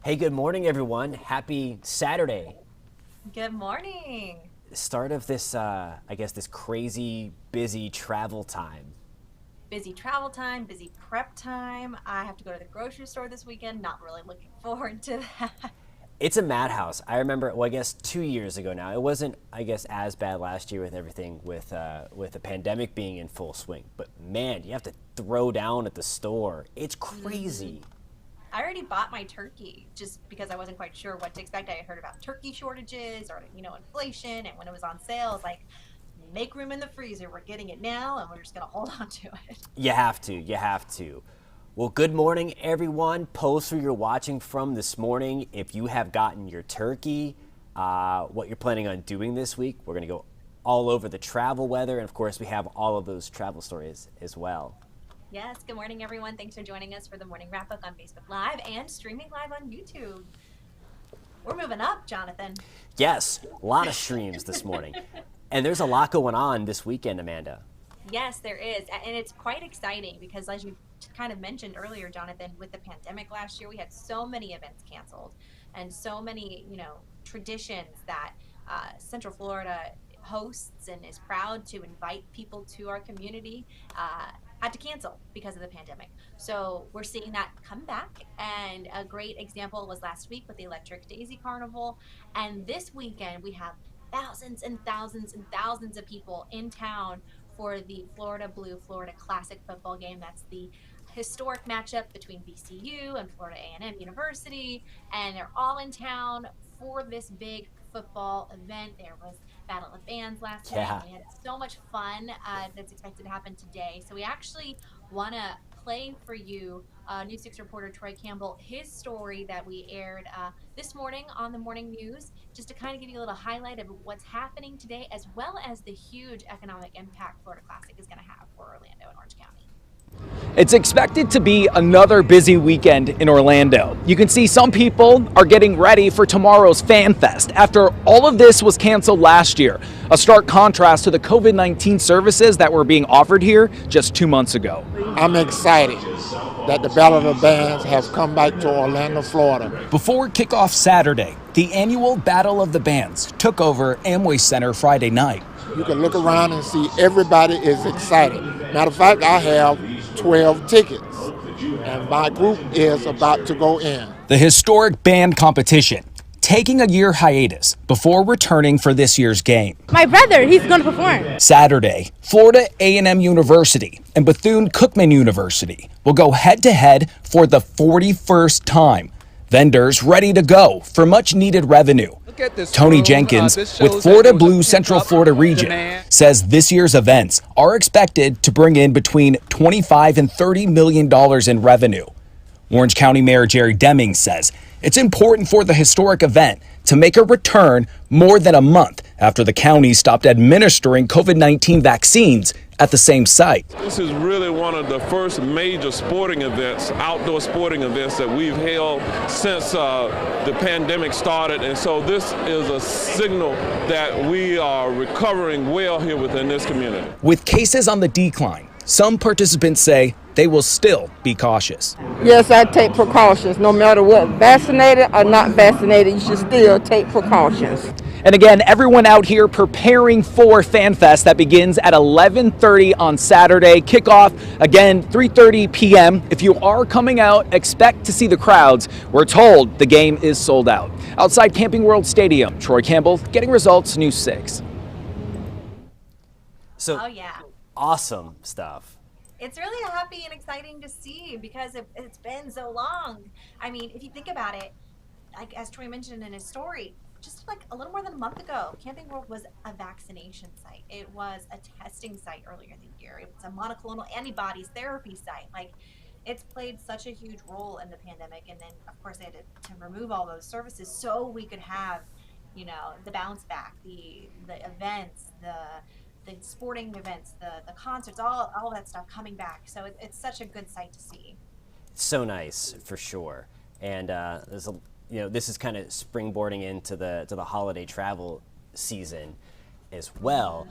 Hey, good morning, everyone. Happy Saturday. Good morning. Start of this, I guess, this crazy, busy travel time. Busy travel time, busy prep time. I have to go to the grocery store this weekend. Not really looking forward to that. It's a madhouse. I remember, well, I guess 2 years ago now. It wasn't, I guess, as bad last year with everything with the pandemic being in full swing. But man, you have to throw down at the store. It's Mhm. crazy. I already bought my turkey just because I wasn't quite sure what to expect. I had heard about turkey shortages or, inflation. And when it was on sale, it's like, make room in the freezer. We're getting it now and we're just going to hold on to it. You have to. You have to. Well, good morning, everyone. Post where you're watching from this morning. If you have gotten your turkey, what you're planning on doing this week. We're going to go all over the travel weather. And of course, we have all of those travel stories as well. Yes. Good morning, everyone. Thanks for joining us for the morning wrap up on Facebook Live and streaming live on YouTube. We're moving up, Jonathan. Yes, a lot of streams this morning. And there's a lot going on this weekend, Amanda. Yes, there is. And it's quite exciting because, as you kind of mentioned earlier, Jonathan, with the pandemic last year, we had so many events canceled and so many, traditions that Central Florida hosts and is proud to invite people to our community. Had to cancel because of the pandemic. So we're seeing that come back. And a great example was last week with the Electric Daisy Carnival. And this weekend, we have thousands and thousands and thousands of people in town for the Florida Blue Florida Classic football game. That's the historic matchup between VCU and Florida A&M University, and they're all in town for this big football event. There was Battle of Bands last night. Yeah. We had so much fun that's expected to happen today. So we actually want to play for you News 6 reporter Troy Campbell, his story that we aired this morning on the morning news, just to kind of give you a little highlight of what's happening today, as well as the huge economic impact Florida Classic is going to have for Orlando and Orange County. It's expected to be another busy weekend in Orlando. You can see some people are getting ready for tomorrow's Fan Fest after all of this was canceled last year. A stark contrast to the COVID-19 services that were being offered here just 2 months ago. I'm excited that the Battle of the Bands has come back to Orlando, Florida. Before kickoff Saturday, the annual Battle of the Bands took over Amway Center Friday night. You can look around and see everybody is excited. Matter of fact, I have 12 tickets, and my group is about to go in. The historic band competition taking a year hiatus before returning for this year's game. My brother, he's going to perform. Saturday, Florida A&M University and Bethune-Cookman University will go head-to-head for the 41st time. Vendors ready to go for much-needed revenue. Tony Jenkins with Florida Blue Central Florida Region says this year's events are expected to bring in between $25 and $30 million in revenue. Orange County Mayor Jerry Deming says it's important for the historic event to make a return more than a month after the county stopped administering COVID-19 vaccines at the same site. This is really one of the first major sporting events, outdoor sporting events that we've held since the pandemic started. And so this is a signal that we are recovering well here within this community. With cases on the decline, some participants say they will still be cautious. Yes, I take precautions. No matter what, vaccinated or not vaccinated, you should still take precautions. And again, everyone out here preparing for Fan Fest that begins at 11:30 on Saturday. Kickoff, again, 3:30 p.m. If you are coming out, expect to see the crowds. We're told the game is sold out. Outside Camping World Stadium, Troy Campbell, Getting Results, News 6. So Oh, yeah. awesome stuff. It's really happy and exciting to see because it's been so long. I mean, if you think about it, like as Troy mentioned in his story, just like a little more than a month ago, Camping World was a vaccination site. It was a testing site earlier in the year. It was a monoclonal antibodies therapy site. Like, it's played such a huge role in the pandemic. And then, of course, they had to remove all those services so we could have, the bounce back, the events, the sporting events, the concerts, all that stuff coming back. So it's such a good sight to see. So nice, for sure. And this is kind of springboarding into the holiday travel season as well.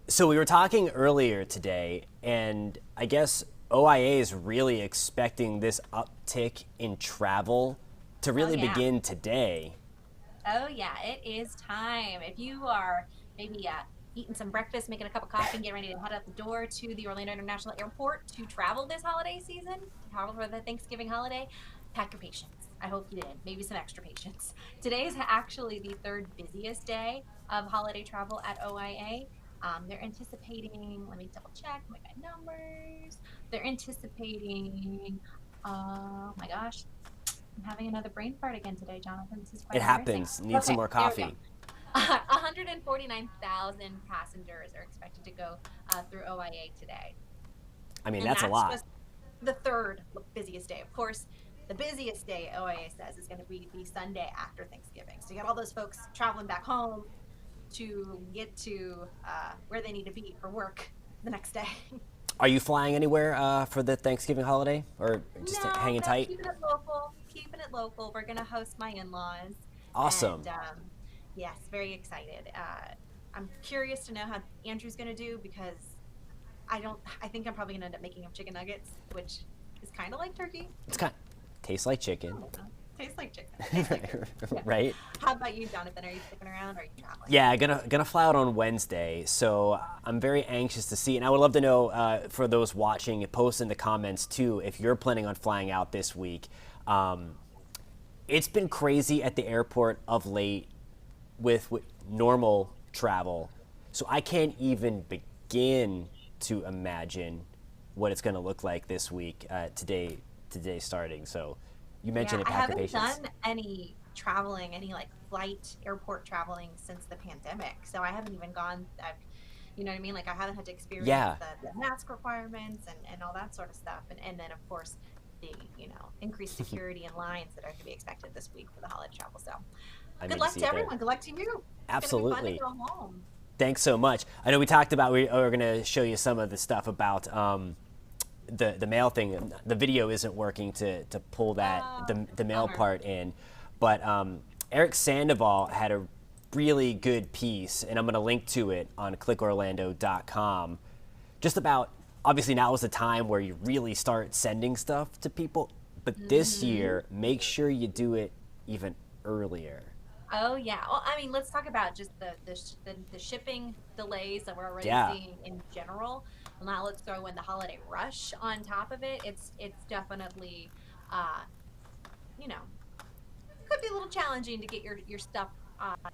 So we were talking earlier today, and I guess OIA is really expecting this uptick in travel to really begin today. Oh yeah, it is time. If you are maybe eating some breakfast, making a cup of coffee, and getting ready to head out the door to the Orlando International Airport to travel this holiday season, to travel for the Thanksgiving holiday, pack your patience. I hope you did. Maybe some extra patience. Today is actually the third busiest day of holiday travel at OIA. They're anticipating, let me double check my numbers. They're anticipating, oh my gosh, I'm having another brain fart again today, Jonathan. This is quite It embarrassing. happens. Need some Okay, more there we go. coffee. 149,000 passengers are expected to go through OIA today. I mean, And that's a lot. just the third busiest day. Of course, the busiest day, OIA says, is going to be the Sunday after Thanksgiving. So you got all those folks traveling back home to get to where they need to be for work the next day. Are you flying anywhere for the Thanksgiving holiday, or just hanging tight? Keeping it local. Keeping it local. We're gonna host my in-laws. Awesome. And yes, very excited. I'm curious to know how Andrew's gonna do, because I think I'm probably gonna end up making him chicken nuggets, which is kind of like turkey. It's kind of tastes like chicken. Tastes like chicken. Tastes like turkey. Yeah. Right? How about you, Jonathan? Are you sticking around, or are you traveling? Yeah, gonna fly out on Wednesday, so I'm very anxious to see. And I would love to know for those watching, post in the comments too if you're planning on flying out this week. It's been crazy at the airport of late with normal travel, so I can't even begin to imagine what it's going to look like this week. Today starting. So you mentioned it. I haven't patience. done any traveling, any like flight airport traveling since the pandemic. So I haven't even gone. You know what I mean? Like, I haven't had to experience the mask requirements and all that sort of stuff. And then of course the increased security and lines that are to be expected this week for the holiday travel. So good luck to everyone. Good luck to you. Absolutely. It's gonna be fun to go home. Thanks so much. I know we talked about, we're going to show you some of the stuff about the mail thing. The video isn't working to pull that, the mail part in. But Eric Sandoval had a really good piece, and I'm going to link to it on clickorlando.com, just about, obviously now is the time where you really start sending stuff to people. But this year, make sure you do it even earlier. Oh yeah. Well, I mean, let's talk about just the shipping delays that we're already seeing in general. Now let's throw in the holiday rush on top of it. It's definitely, could be a little challenging to get your stuff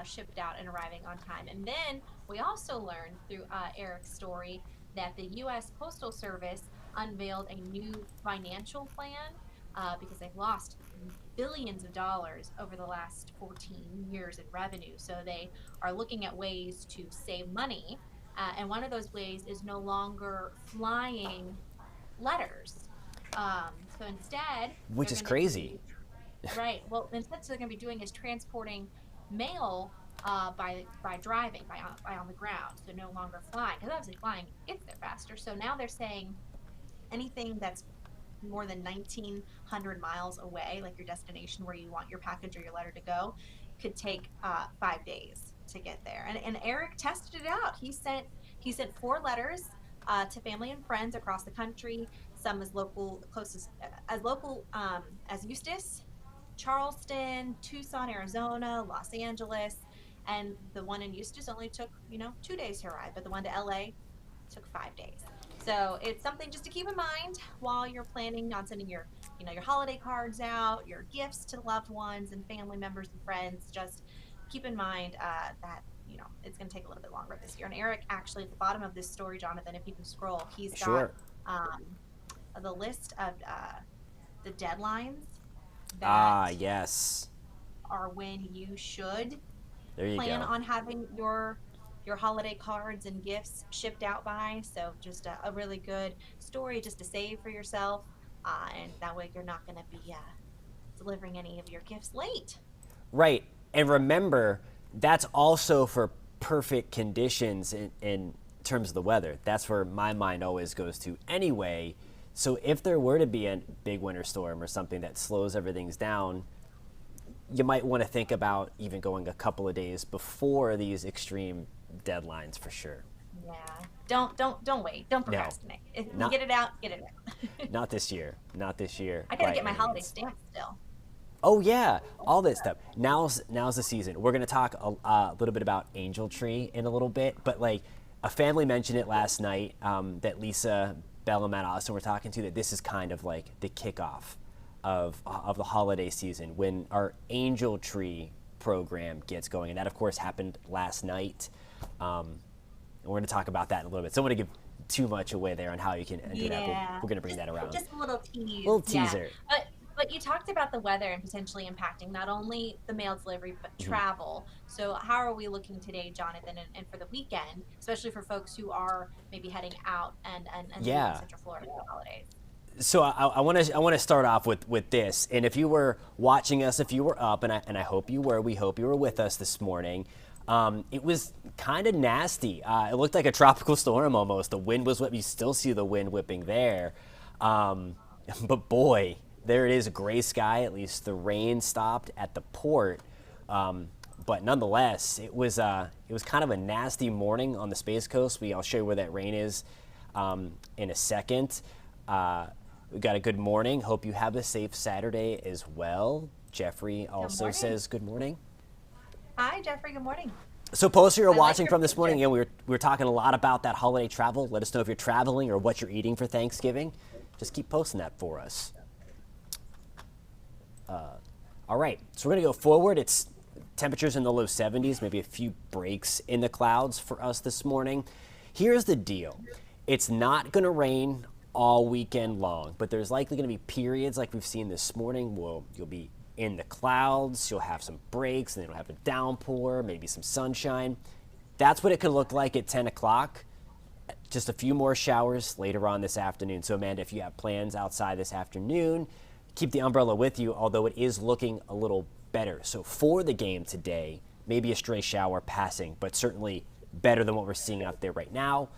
shipped out and arriving on time. And then we also learned through Eric's story that the U.S. Postal Service unveiled a new financial plan because they've lost billions of dollars over the last 14 years in revenue. So they are looking at ways to save money. And one of those ways is no longer flying letters. So instead, which is crazy. Right. Well, instead, what they're going to be doing is transporting mail by driving, by on the ground. So no longer flying, because obviously flying gets there faster. So now they're saying anything that's more than 1,900 miles away, like your destination where you want your package or your letter to go, could take 5 days to get there. And Eric tested it out. He sent 4 letters to family and friends across the country. Some as local, as Eustis, Charleston, Tucson, Arizona, Los Angeles, and the one in Eustis only took 2 days to arrive, but the one to LA took 5 days. So it's something just to keep in mind while you're planning on sending your holiday cards out, your gifts to loved ones and family members and friends. Just keep in mind that it's going to take a little bit longer this year. And Eric, actually, at the bottom of this story, Jonathan, if you can scroll, he's got the list of the deadlines that yes, are when you should plan on having your holiday cards and gifts shipped out by. So just a really good story just to save for yourself, and that way you're not going to be delivering any of your gifts late. Right. And remember, that's also for perfect conditions in terms of the weather. That's where my mind always goes to anyway. So if there were to be a big winter storm or something that slows everything down, you might want to think about even going a couple of days before these extreme deadlines for sure. Yeah. Don't wait. Don't procrastinate. If you get it out, get it out. Not this year. Not this year. I gotta get my holiday stamps still. Oh yeah, all that stuff. Now's the season. We're gonna talk a little bit about Angel Tree in a little bit, but like a family mentioned it last night that Lisa, Bell, and Matt Austin were talking to, that this is kind of like the kickoff of the holiday season when our Angel Tree program gets going, and that of course happened last night. And we're gonna talk about that in a little bit. So I don't want to give too much away there on how you can do that. We're gonna bring that around. Just a little tease. Little teaser. Yeah. But you talked about the weather and potentially impacting not only the mail delivery, but travel. So how are we looking today, Jonathan, and for the weekend, especially for folks who are maybe heading out and leaving Central Florida for the holidays? So I want to start off with this. And if you were watching us, if you were up, and I hope you were, we hope you were with us this morning. It was kind of nasty. It looked like a tropical storm almost. The wind was whipping. You still see the wind whipping there. But boy, there it is, a gray sky. At least the rain stopped at the port. But nonetheless, it was kind of a nasty morning on the Space Coast. I'll show you where that rain is in a second. We got a good morning. Hope you have a safe Saturday as well. Jeffrey also says good morning. Hi, Jeffrey. Good morning. So post you're watching from this morning, we were talking a lot about that holiday travel. Let us know if you're traveling or what you're eating for Thanksgiving. Just keep posting that for us. All right, so we're going to go forward. It's temperatures in the low 70s, maybe a few breaks in the clouds for us this morning. Here's the deal. It's not going to rain all weekend long, but there's likely going to be periods like we've seen this morning where you'll be in the clouds, you'll have some breaks, and then you'll have a downpour, maybe some sunshine. That's what it could look like at 10 o'clock. Just a few more showers later on this afternoon. So Amanda, if you have plans outside this afternoon, keep the umbrella with you, although it is looking a little better. So for the game today, maybe a stray shower passing, but certainly better than what we're seeing out there right now.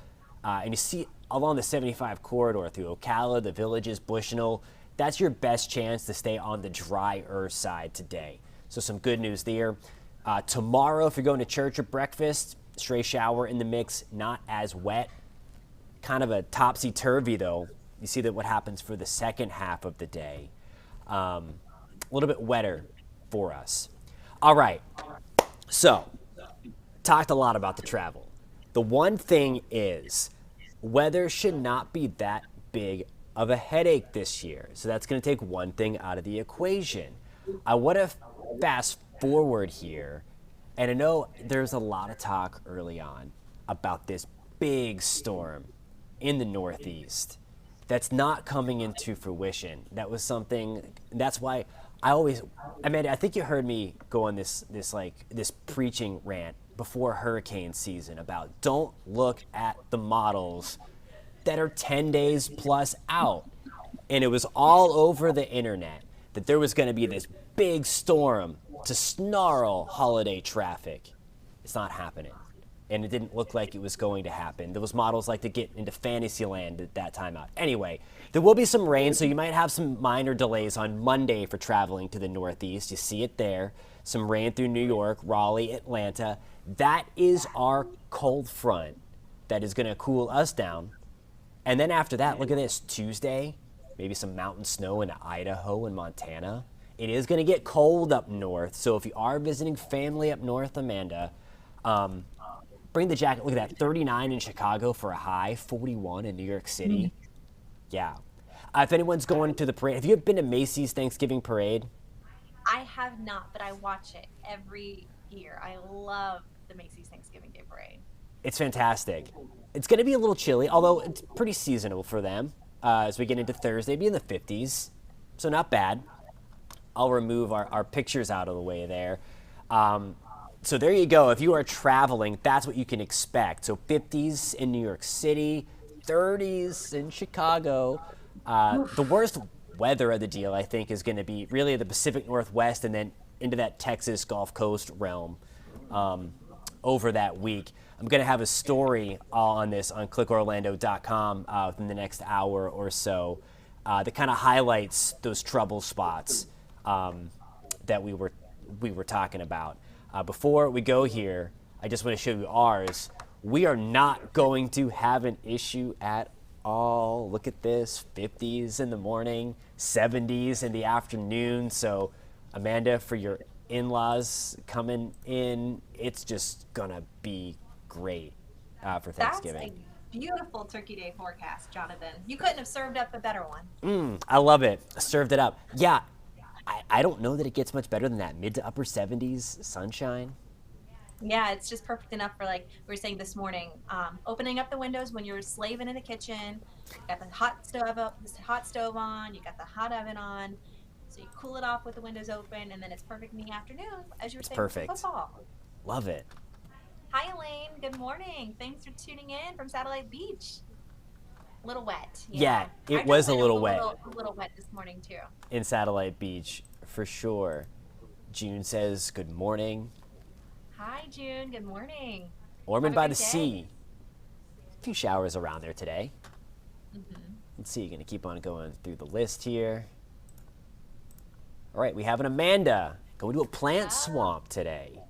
And you see along the 75 corridor through Ocala, the Villages, Bushnell, that's your best chance to stay on the drier side today. So some good news there. Tomorrow, if you're going to church or breakfast, stray shower in the mix, not as wet. Kind of a topsy-turvy, though. You see that what happens for the second half of the day. A little bit wetter for us. All right, so talked a lot about the travel. The one thing is weather should not be that big of a headache this year. So that's going to take one thing out of the equation. I want to fast forward here, and I know there's a lot of talk early on about this big storm in the Northeast that's not coming into fruition. That was something, that's why Amanda, I think you heard me go on this preaching rant before hurricane season about don't look at the models that are 10 days plus out. And it was all over the internet that there was going to be this big storm to snarl holiday traffic. It's not happening. And it didn't look like it was going to happen. Those models like to get into fantasy land at that time out. Anyway, there will be some rain, so you might have some minor delays on Monday for traveling to the Northeast. You see it there. Some rain through New York, Raleigh, Atlanta. That is our cold front that is going to cool us down. And then after that, look at this, Tuesday, maybe some mountain snow in Idaho and Montana. It is going to get cold up north, so if you are visiting family up north, Amanda, bring the jacket. Look at that, 39 in Chicago for a high, 41 in New York City. Yeah. If anyone's going to the parade, have you been to Macy's Thanksgiving Parade? I have not, but I watch it every year. I love the Macy's Thanksgiving Day Parade. It's fantastic. It's going to be a little chilly, although it's pretty seasonal for them. As we get into Thursday, be in the 50s, so not bad. I'll remove our pictures out of the way there. So there you go. If you are traveling, that's what you can expect. So 50s in New York City, 30s in Chicago. The worst weather of the deal, I think, is going to be really the Pacific Northwest and then into that Texas Gulf Coast realm over that week. I'm going to have a story on this on clickorlando.com within the next hour or so that kind of highlights those trouble spots that we were talking about. Before we go here, I just want to show you ours. we are not going to have an issue at all. Look at this, 50s in the morning, 70s in the afternoon. So Amanda, for your in-laws coming in, it's just gonna be great for Thanksgiving. That's a beautiful Turkey Day forecast, Jonathan. You couldn't have served up a better one. I love it. Served it up. Yeah, I don't know that it gets much better than that. Mid to upper 70s, sunshine. Yeah, it's just perfect enough for, like we were saying this morning, opening up the windows when you're slaving in the kitchen. You got the hot stove up, this hot stove on. You got the hot oven on, so you cool it off with the windows open, and then it's perfect in the afternoon, as you were saying, Perfect. with football. Love it. Hi, Elaine. Good morning. Thanks for tuning in from Satellite Beach. A little wet. Yeah, it I was a drove in little wet. A little wet this morning too. In Satellite Beach, for sure. June says good morning. Hi, June. Good morning. Ormond Have a by great the day. Sea. A few showers around there today. Let's see, you're going to keep on going through the list here. All right, we have an Amanda going to a plant swamp today.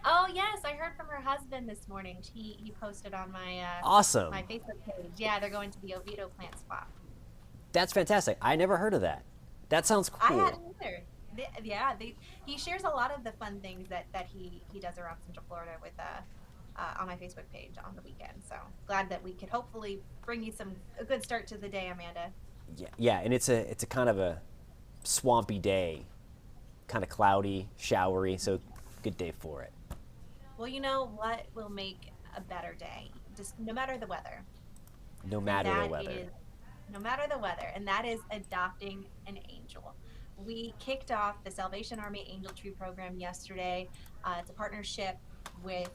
Oh yes, I heard from her husband this morning. He posted on my Awesome. my Facebook page. Yeah, they're going to the Oviedo plant swap. That's fantastic. I never heard of that. That sounds cool. I hadn't either. He shares a lot of the fun things that he does around Central Florida with on my Facebook page on the weekend. So glad that we could hopefully bring you a good start to the day, Amanda. Yeah, and it's a kind of a swampy day, kind of cloudy, showery, so good day for it. Well, you know what will make a better day, just no matter the weather. No matter the weather. No matter the weather, and that is adopting an angel. We kicked off the Salvation Army Angel Tree program yesterday. It's a partnership with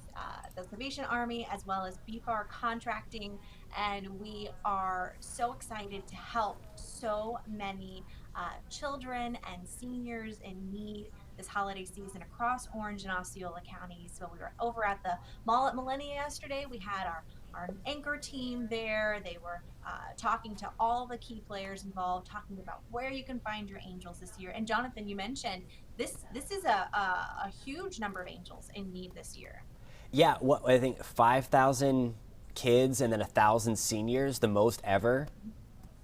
the Salvation Army as well as BFAR Contracting, and we are so excited to help so many children and seniors in need this holiday season across Orange and Osceola counties. So we were over at the mall at Millennia yesterday. We had our anchor team there. They were talking to all the key players involved, talking about where you can find your angels this year. And Jonathan, you mentioned this is a huge number of angels in need this year. Yeah, I think 5,000 kids and then 1,000 seniors, the most ever.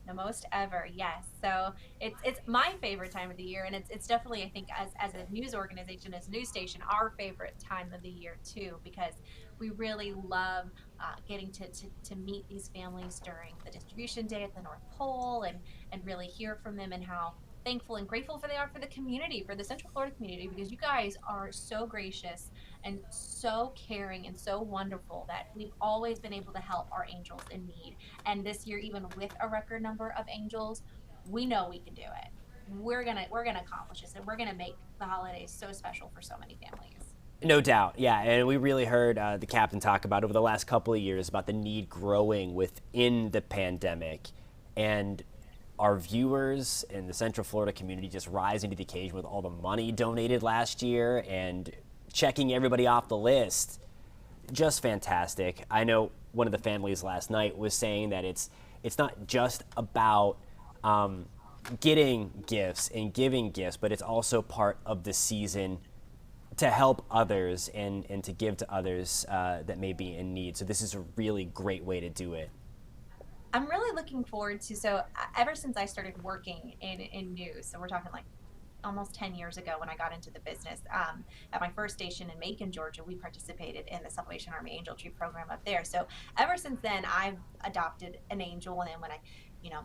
The most ever, yes. So it's my favorite time of the year, and it's definitely, I think, as a news organization, as a news station, our favorite time of the year too, because we really love getting to meet these families during the distribution day at the North Pole and really hear from them and how thankful and grateful they are for the community, for the Central Florida community, because you guys are so gracious and so caring and so wonderful that we've always been able to help our angels in need. And this year, even with a record number of angels, we know we can do it. We're gonna accomplish this, and we're gonna make the holidays so special for so many families. No doubt, yeah, and we really heard the captain talk about over the last couple of years about the need growing within the pandemic, and our viewers in the Central Florida community just rising to the occasion with all the money donated last year and checking everybody off the list. Just fantastic. I know one of the families last night was saying that it's not just about getting gifts and giving gifts, but it's also part of the season to help others and to give to others that may be in need. So this is a really great way to do it. I'm really looking forward to, so ever since I started working in news, so we're talking like almost 10 years ago when I got into the business, at my first station in Macon, Georgia, we participated in the Salvation Army Angel Tree program up there. So ever since then, I've adopted an angel. And then when I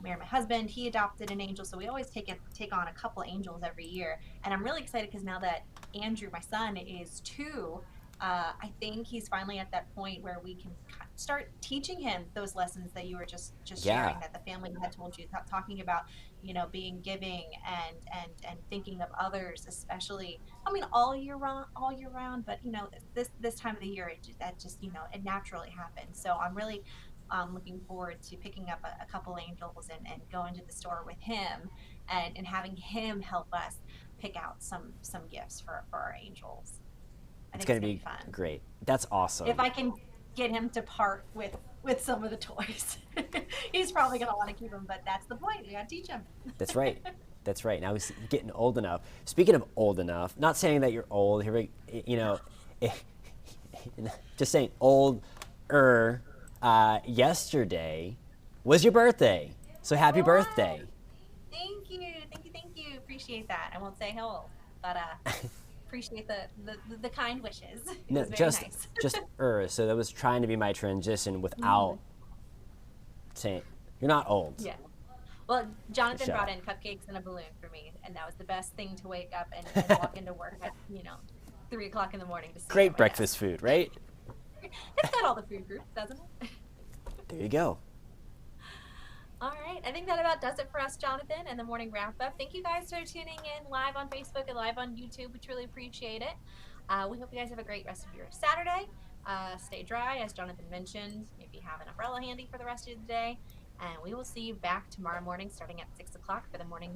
married my husband, he adopted an angel. So we always take on a couple angels every year. And I'm really excited because now that Andrew, my son, is 2, I think he's finally at that point where we can start teaching him those lessons that you were just sharing, that the family had told you, talking about, being giving and thinking of others, especially, I mean, all year round, but this time of the year, it naturally happens. So I'm really looking forward to picking up a couple angels and going to the store with him and having him help us pick out some gifts for our angels. It's going to be fun. Great. That's awesome. If I can get him to part with some of the toys. He's probably going to want to keep them, but that's the point. We got to teach him. That's right. That's right. Now he's getting old enough. Speaking of old enough, not saying that you're old, just saying old yesterday was your birthday. So happy birthday. Thank you. Thank you. Thank you. Appreciate that. I won't say how old, but appreciate the kind wishes. It No, was very just nice. just so that was trying to be my transition without saying you're not old. Yeah. Well, Jonathan Shut brought up. in cupcakes and a balloon for me, and that was the best thing to wake up and walk into work at 3 o'clock in the morning to see. Great breakfast food, right? It's got all the food groups, doesn't it? There you go. All right. I think that about does it for us, Jonathan, and the morning wrap up. Thank you guys for tuning in live on Facebook and live on YouTube. We truly appreciate it. We hope you guys have a great rest of your Saturday. Stay dry, as Jonathan mentioned. Maybe have an umbrella handy for the rest of the day. And we will see you back tomorrow morning starting at 6 o'clock for the morning news.